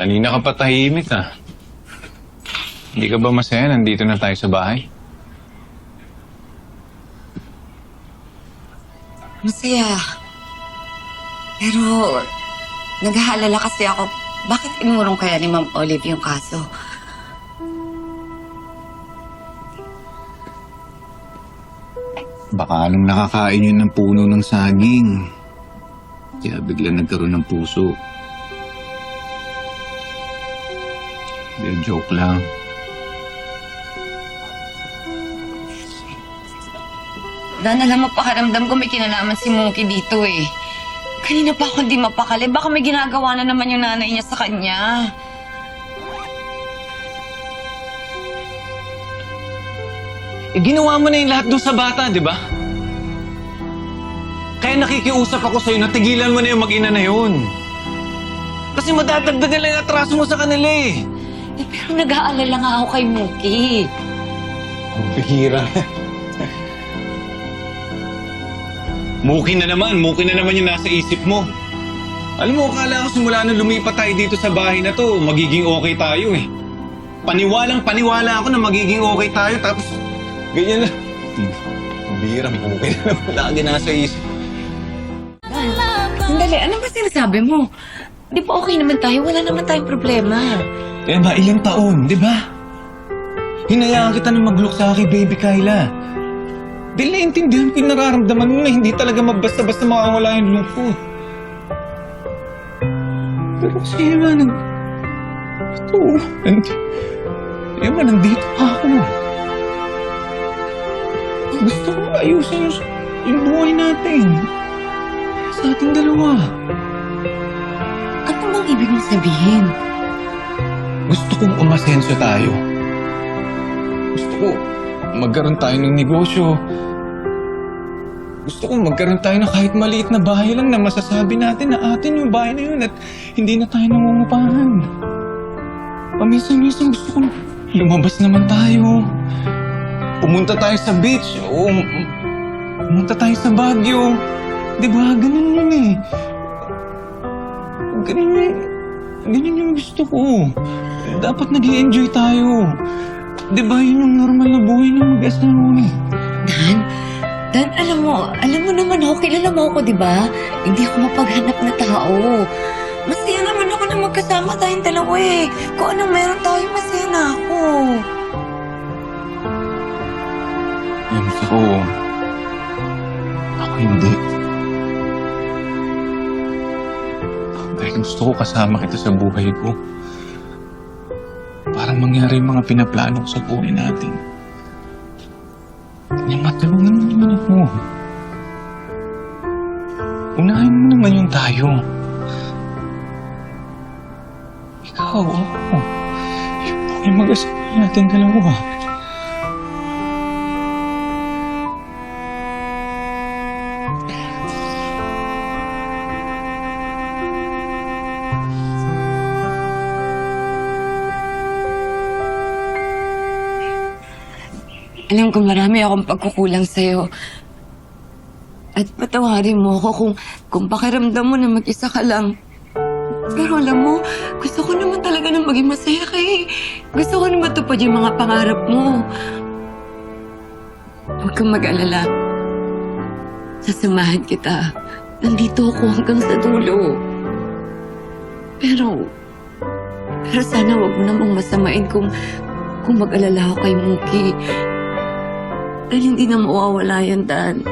Kanina ka pa tahimik ah. Hindi ka ba masaya? Nandito na tayo sa bahay. Masaya. Pero, nag-aalala kasi ako, bakit inurong kaya ni Ma'am Olive yung kaso? Baka anong nakakain yun ng puno ng saging. Kaya bigla nagkaroon ng puso. Hindi, joke lang. Dan, alam mo, pakaramdam ko may kinalaman si Mookie dito eh. Kanina pa ako hindi mapakali. Baka may ginagawa na naman yung nanay niya sa kanya. Ginawa mo na yung lahat doon sa bata, di ba? Kaya nakikiusap ako sa'yo na tigilan mo na yung mag-ina na yun. Kasi madadagdag nila yung atraso mo sa kanila eh. Pero nag-aalala nga ako kay Mookie. Ang bihira. Muki na naman yung nasa isip mo. Alam mo, akala ko simula nung lumipat tayo dito sa bahay na to, magiging okay tayo eh. Paniwala ako na magiging okay tayo, tapos ganyan na. Bihira, Muki na naman lagi nasa isip. Sandali, ano ba sinasabi mo? Di ba okay naman tayo? Wala naman tayong problema. Eh ba, ilang taon, di ba? Hinayaan kita na mag-look sa akin, baby Kyla. Dahil naiintindihan ko yung nararamdaman mo na hindi talaga mabasta-basta makawala yung lungkot. Pero kasi naman, nandito ako. Gusto ko ayusin yung buhay natin. Sa ating dalawa. Ano bang ibig mong sabihin? Gusto kong umasenso tayo. Gusto ko magkaroon tayo ng negosyo. Gusto ko magkaroon tayo ng kahit maliit na bahay lang na masasabi natin na atin yung bahay na yun at hindi na tayo nangungupahan. Paminsan-minsan gusto ko lumabas naman tayo. Pumunta tayo sa beach o pumunta tayo sa Baguio. Diba? Ganun yun eh. Ganun yung gusto ko. Dapat nag-i-enjoy tayo. Diba yun yung normal na buhay ng mag-asawa? Dan, alam mo naman ako, kilala mo ako, di ba? Hindi ako mapaghanap na tao. Masaya naman ako na magkasama tayong dalawa eh. Kung anong meron tayo, masaya na ako. Yan ako. Ako hindi. Dahil gusto ko kasama kita sa buhay ko. Para mangyari yung mga pinaplano ko sa buhay natin. Kaya matulungan mo naman ako. Unahin mo naman yung tayo. Ikaw, ako. Yung mag-asawa natin dalawa. Alam ko marami akong pagkukulang sa'yo. At patawarin mo ako kung pakiramdam mo na mag-isa ka lang. Pero alam mo, gusto ko naman talaga na maging masaya ka eh. Gusto ko na matupad yung mga pangarap mo. Huwag kang mag-alala. Sasamahan kita. Nandito ako hanggang sa dulo. Pero sana huwag mo namang masamain kung mag-alala ako kay Mookie. Dahil hindi na mawawala yan, Dan.